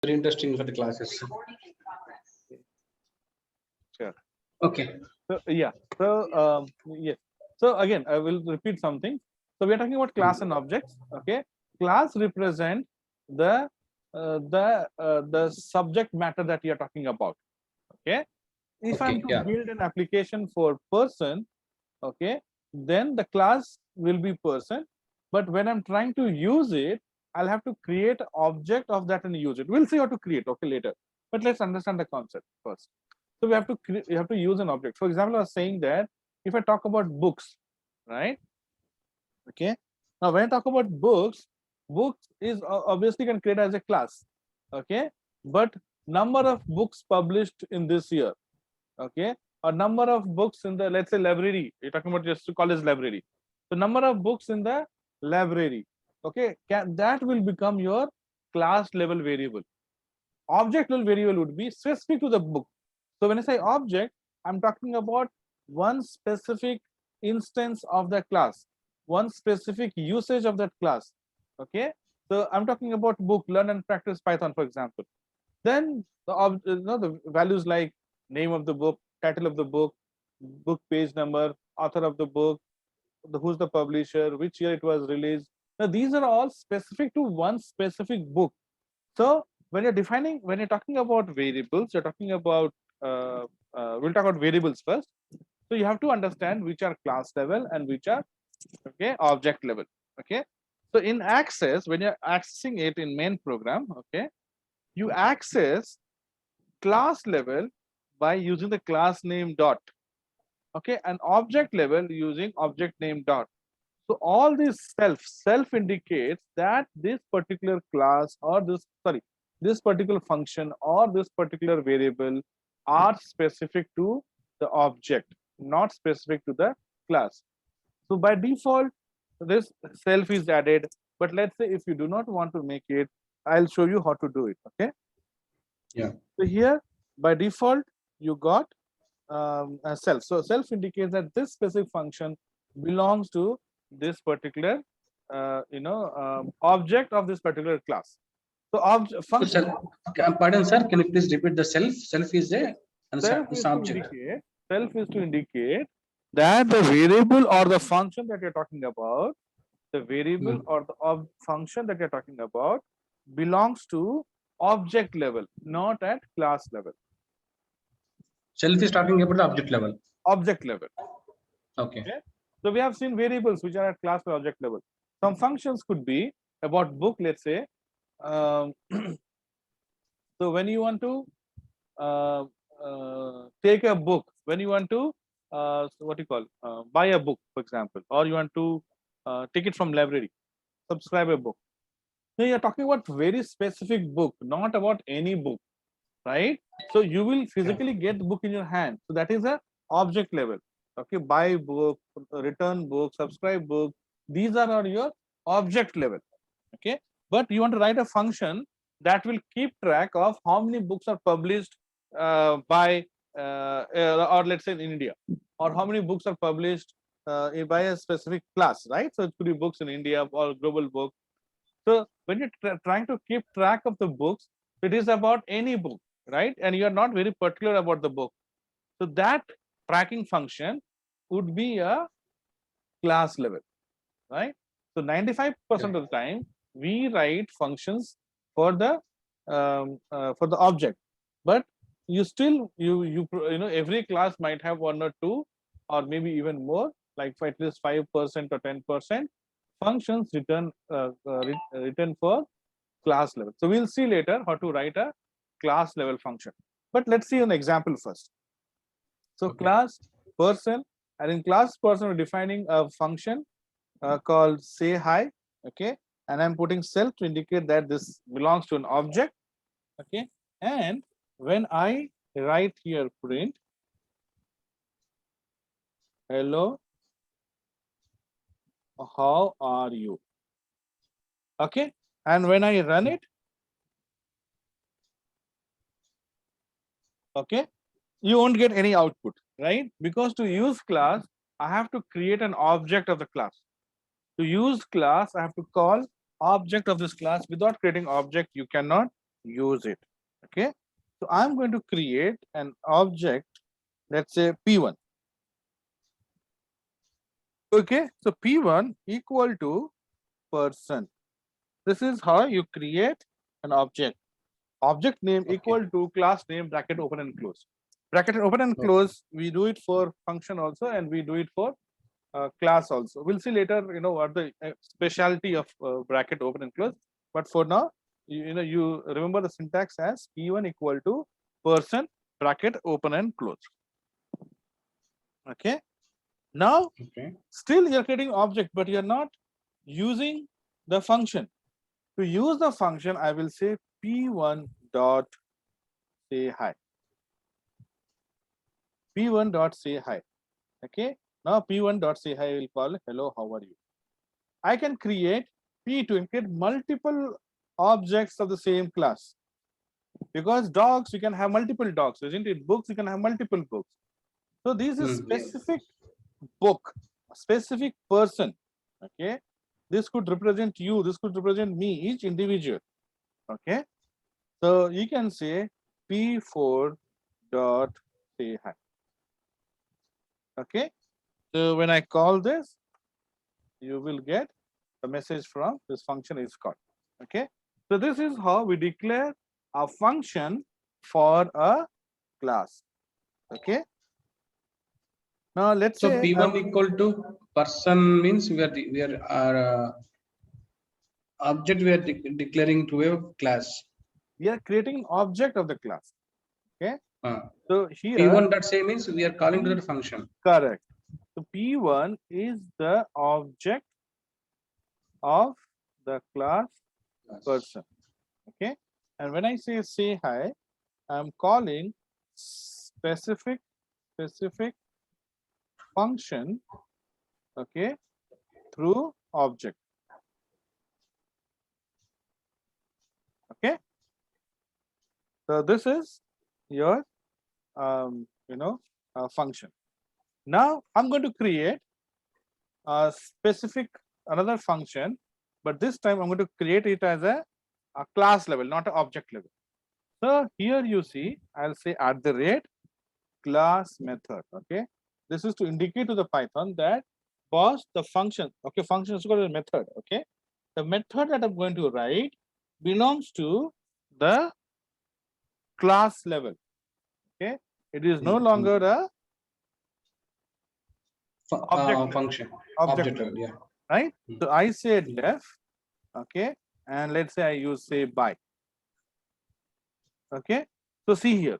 Very interesting for the classes. Sure. Okay. So yeah. So yes. So again, I will repeat something. So we are talking about class and objects. Okay. Class represent the subject matter that you are talking about. Okay. If I'm Okay. to Yeah. build an application for person, okay, then the class will be person. But when I'm trying to use it, I'll have to create object of that and use it. We'll see how to create, okay, later. But let's understand the concept first. So we have to use an object. For example, I was saying that if I talk about books, right? Okay. Now, when I talk about books, books is obviously can create as a class. Okay. But number of books published in this year, okay, a number of books in the, let's say, library, you're talking about just college library, the number of books in the library, okay, that will become your class level variable. Object level variable would be specific to the book. So when I say object, I'm talking about one specific instance of the class, one specific usage of that class. Okay, so I'm talking about book, learn and practice Python, for example. Then the values like name of the book, title of the book, book page number, author of the book, who's the publisher, which year it was released. Now these are all specific to one specific book. So when you're talking about variables, you're talking about we'll talk about variables first. So you have to understand which are class level and which are, okay, object level. Okay. So in access, when you're accessing it in main program, okay, you access class level by using the class name dot, okay, and object level using object name dot. So all this self indicates that this particular class or this particular function or this particular variable are specific to the object, not specific to the class. So by default, this self is added. But let's say if you do not want to make it, I'll show you how to do it. Okay. Yeah. So here by default, you got a self. So self indicates that this specific function belongs to this particular object of this particular class. So object So, function pardon, sir. Can you please repeat the self? Self is a self is to subject. indicate that the variable or the function that you're talking about, the variable or the function that you're talking about belongs to object level, not at class level. Self is talking about the object level. Object level. Okay. Okay. So we have seen variables which are at class or object level. Some functions could be about book, let's say. So when you want to take a book, when you want to what you call buy a book, for example, or you want to take it from library, subscribe a book. So you're talking about very specific book, not about any book, right? So you will physically get the book in your hand. So that is a object level. Okay, buy book, return book, subscribe book. These are your object level. Okay, but you want to write a function that will keep track of how many books are published by or let's say in India, or how many books are published by a specific class, right? So it could be books in India or global book. So when you're trying to keep track of the books, it is about any book, right? And you are not very particular about the book. So that tracking function would be a class level, right? So 95% of the time we write functions for the object, but you still you know every class might have one or two or maybe even more, like for at least 5% or 10% functions written for class level. So we'll see later how to write a class level function. But let's see an example first. So class person, and in class person we're defining a function called say hi. Okay, and I'm putting self to indicate that this belongs to an object. Okay, and when I write here print hello, how are you? Okay, and when I run it, okay, you won't get any output, right? Because to use class, I have to create an object of the class. To use class, I have to call object of this class. Without creating object, you cannot use it. Okay, so I'm going to create an object, let's say P1. Okay, so P1 equal to person. This is how you create an object. Object name Okay. equal to class name, bracket open and close. Bracket open and Okay. close, we do it for function also, and we do it for class also. We'll see later, what the specialty of bracket open and close. But for now, you remember the syntax as P1 equal to person, bracket open and close. Okay. Now, Okay. still you're creating object, but you're not using the function. To use the function, I will say P1 dot say hi. P1 dot say hi. Okay. Now P1 dot say hi will call hello, how are you? I can create P2 and create multiple objects of the same class. Because dogs, you can have multiple dogs, isn't it? Books, you can have multiple books. So this is Yes. specific book, a specific person. Okay. This could represent you, this could represent me, each individual. Okay. So you can say P4 dot say hi. Okay. So when I call this, you will get the message from this function is called. Okay. So this is how we declare a function for a class. Okay. Now let's So say P1 equal to person means we are object we are declaring to a class. we are creating an object of the class. Okay. So here P1 dot say means we are calling to that function. correct. So P1 is the object of the class person. Okay. And when I say hi, I'm calling specific function, okay, through object. Okay. So this is your function. Now I'm going to create a specific another function, but this time I'm going to create it as a class level, not an object level. So here you see, I'll say at the rate class method. Okay. This is to indicate to the Python that boss the function. Okay, function is called a method. Okay. The method that I'm going to write belongs to the class level. Okay. It is no longer a function. object Object, yeah. right? So I say def, okay, and let's say I use say by. Okay. So see here,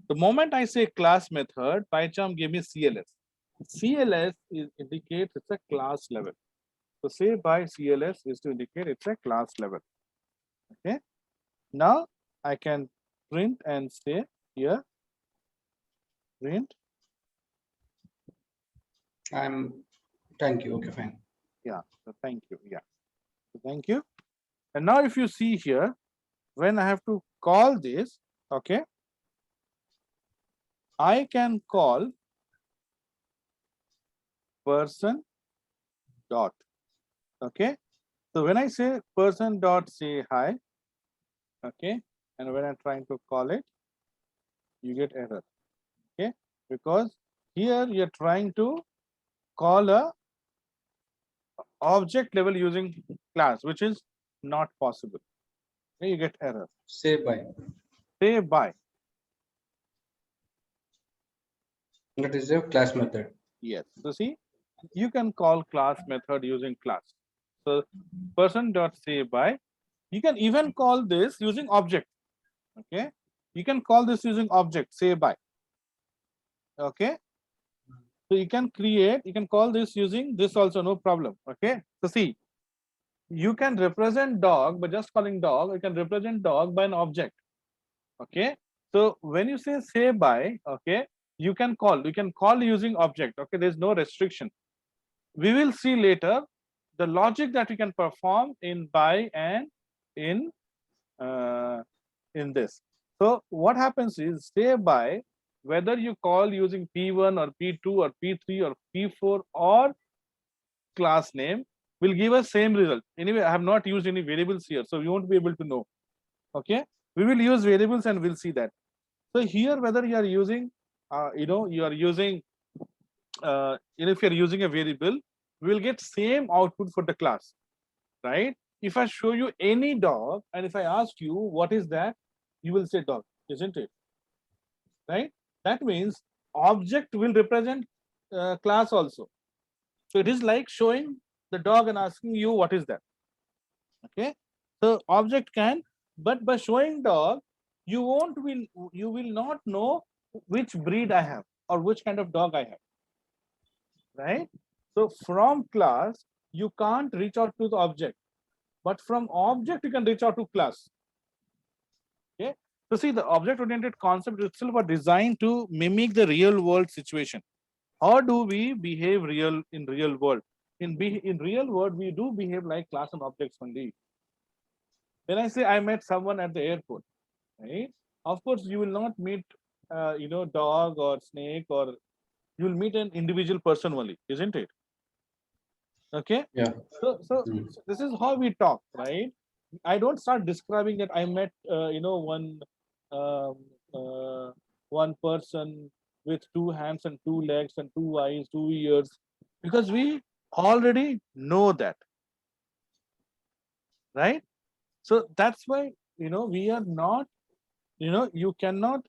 the moment I say class method, PyCharm gave me CLS. CLS indicates it's a class level. So say by CLS is to indicate it's a class level. Okay. Now I can print and say here print. Thank you. Okay, fine. Yeah. So thank you. Yeah. So thank you. And now if you see here, when I have to call this, okay, I can call person dot. Okay. So when I say person dot say hi, okay, and when I'm trying to call it, you get error. Okay, because here you're trying to call a object level using class, which is not possible. Okay, you get error. Say by. Say by. That is a class method. Yes. So see, you can call class method using class. So person dot say by. You can even call this using object. Okay. You can call this using object, say by. Okay. So you can call this using this also, no problem. Okay. So see, you can represent dog by just calling dog. You can represent dog by an object. Okay. So when you say by, okay, you can call using object. Okay. There's no restriction. We will see later the logic that we can perform in by and in this. So what happens is say by, whether you call using P1 or P2 or P3 or P4 or class name will give us same result. Anyway, I have not used any variables here, so you won't be able to know. Okay, We will use variables and we'll see that. So here, whether you are using, you are using, if you're using a variable, we will get same output for the class, right? If I show you any dog and if I ask you what is that, you will say dog, isn't it? Right? That means object will represent class also. So it is like showing the dog and asking you what is that. Okay. So object can, but by showing dog, you will not know which breed I have or which kind of dog I have. Right? So from class, you can't reach out to the object, but from object you can reach out to class. Okay. So see, the object-oriented concept itself are designed to mimic the real world situation. How do we behave in real world? In real world, we do behave like class and objects only. When I say I met someone at the airport, right? Of course, you will not meet, dog or snake, or you will meet an individual person only, isn't it? Okay. Yeah. So Mm. this is how we talk, right? I don't start describing that I met, um, one person with two hands and two legs and two eyes, 2 ears, because we already know that, right? So that's why, we are not, you cannot,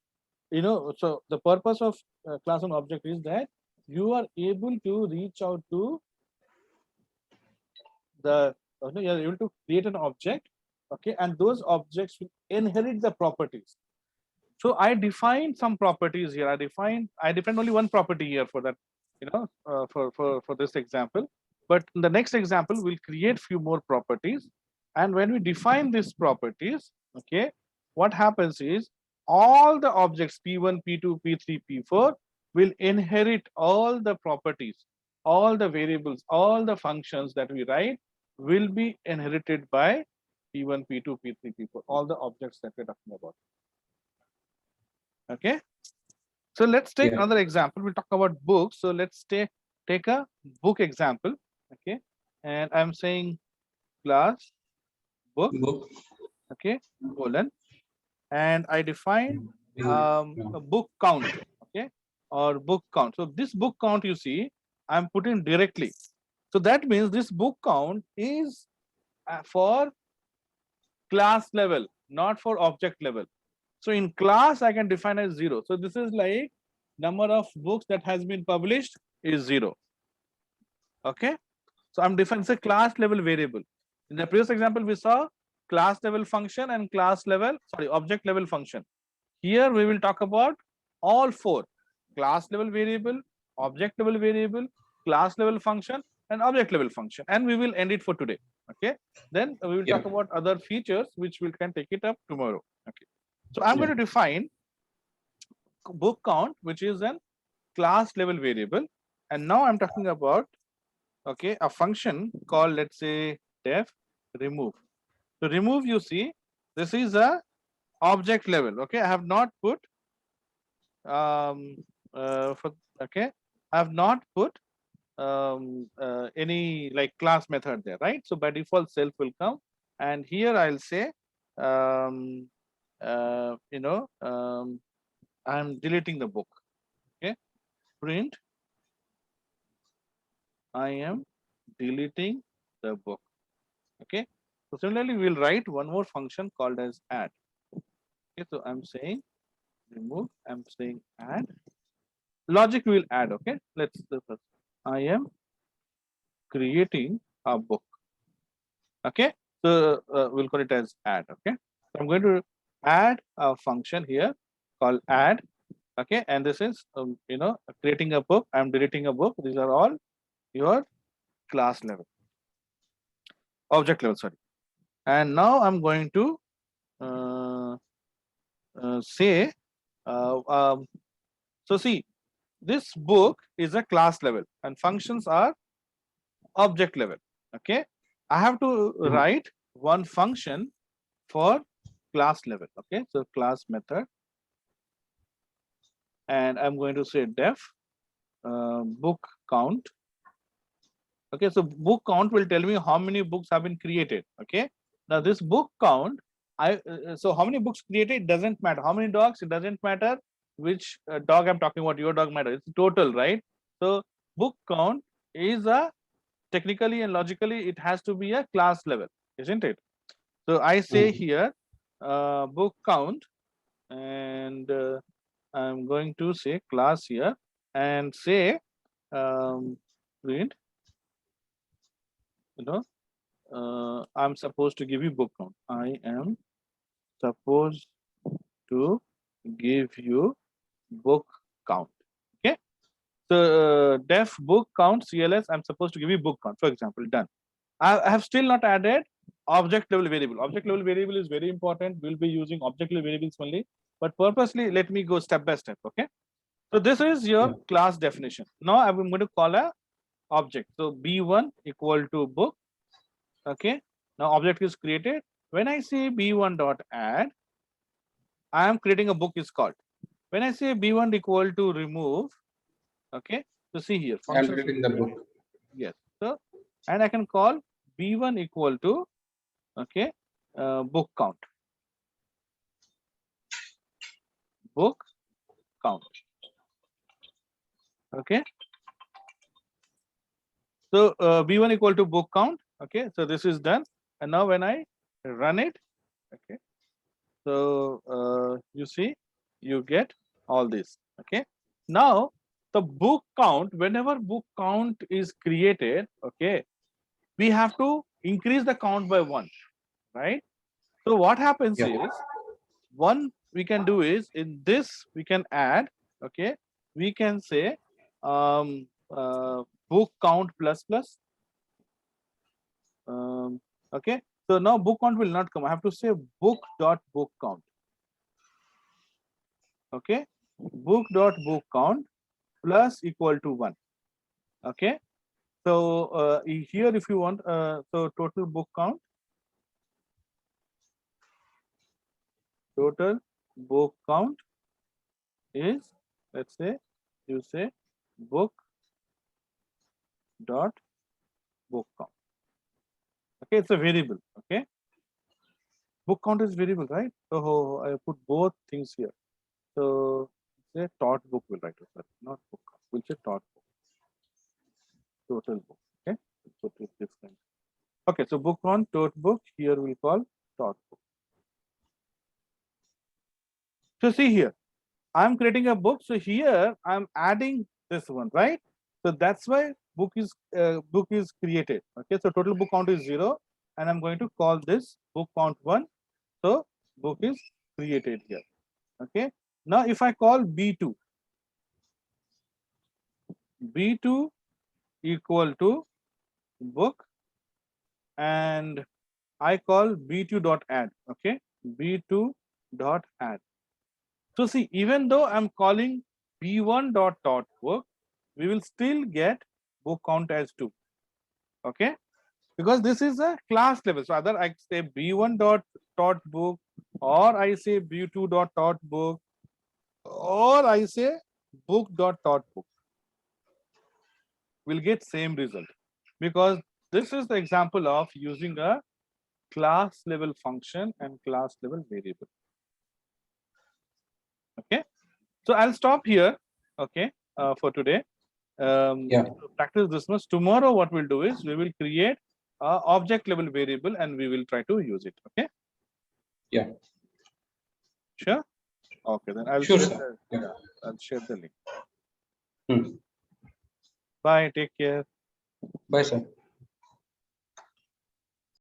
so the purpose of class and object is that you are able to reach out to the, you are able to create an object, okay, and those objects will inherit the properties. So I define some properties here. I define only one property here for that, for this example. But in the next example, we'll create few more properties. And when we define these properties, okay, what happens is all the objects P1, P2, P3, P4 will inherit all the properties, all the variables, all the functions that we write will be inherited by P1, P2, P3, P4, all the objects that we're talking about. Okay. So let's take Yeah. another example. We'll talk about books. So let's take a book example. Okay. And I'm saying class book. Book. Okay. Colon. And I define Yeah. a book count. Okay. Or book count. So this book count you see, I'm putting directly. So that means this book count is for class level, not for object level. So in class, I can define as 0. So this is like number of books that has been published is 0. Okay. So I'm defining a class level variable. In the previous example, we saw class level function and object level function. Here we will talk about all four: class level variable, object level variable, class level function, and object level function. And we will end it for today. Okay. Then we will talk about other features which we can take it up tomorrow. Okay. So I'm going to define book count, which is a class level variable. And now I'm talking about, okay, a function called, let's say, def remove. So remove, you see, this is a object level. Okay. I have not put, okay, I have not put any like class method there, right? So by default, self will come. And here I'll say, I'm deleting the book. Okay. Print, I am deleting the book. Okay. So similarly, we'll write one more function called as add. Okay. So I'm saying remove, I'm saying add. Logic will add. Okay. Let's do first. I am creating a book. Okay. So we'll call it as add. Okay. So I'm going to add a function here called add. Okay. And this is, creating a book. I'm deleting a book. These are all your class level, object level, sorry. And now I'm going to say, so see, this book is a class level and functions are object level. Okay. I have to write one function for class level. Okay. So class method. And I'm going to say def book count. Okay. So book count will tell me how many books have been created. Okay. Now this book count, So how many books created? It doesn't matter. How many dogs? It doesn't matter which dog I'm talking about. Your dog matters. It's total, right? So book count is a technically and logically it has to be a class level, isn't it? So I say here book count, and I'm going to say class here and say print, I'm supposed to give you book count. I am supposed to give you book count. Okay. So def book count CLS, I'm supposed to give you book count, for example. Done. I have still not added object level variable. Object level variable is very important. We'll be using object level variables only, but purposely let me go step by step. Okay. So this is your class definition. Now I'm going to call a object. So B1 equal to book. Okay. Now object is created. When I say B1 dot add, I am creating a book is called. When I say B1 equal to remove, okay. So see here. I'm creating the book. Yes. So and I can call B1 equal to, okay, book count. Book count. Okay. So B1 equal to book count. Okay. So this is done. And now when I run it, okay. So you see, you get all this. Okay. Now the book count, whenever book count is created, okay, we have to increase the count by 1, right? So what happens is, one we can do is in this we can add, okay, we can say book count plus plus. Okay, so now book count will not come. I have to say book dot book count. Okay, book dot book count plus equal to 1. Okay, so here if you want, so total book count, total book count is, let's say, you say book dot book count. Okay, it's a variable. Okay, book count is variable, right? So I put both things here. So say tot book will write it, not book count. We'll say tot book, total book. Okay, put it different. Okay, so book count, tot book. Here we'll call tot book. So see here, I'm creating a book. So here I'm adding this one, right? So that's why book is created. Okay, so total book count is 0, and I'm going to call this book count 1. So book is created here. Okay. Now if I call B2, B2 equal to book, and I call B2 dot add. Okay, B2 dot add. So see, even though I'm calling B1 dot book, we will still get book count as 2. Okay, because this is a class level. So either I say B1 dot book, or I say B2 dot book, or I say book dot book. We'll get same result, because this is the example of using a class level function and class level variable. Okay, so I'll stop here. Okay, for today. Practice this much. Tomorrow, what we'll do is we will create a object level variable and we will try to use it. Okay. Yeah. Sure. Okay, then I'll Sure, share sir. I'll share the link. Bye. Take care. Bye, sir.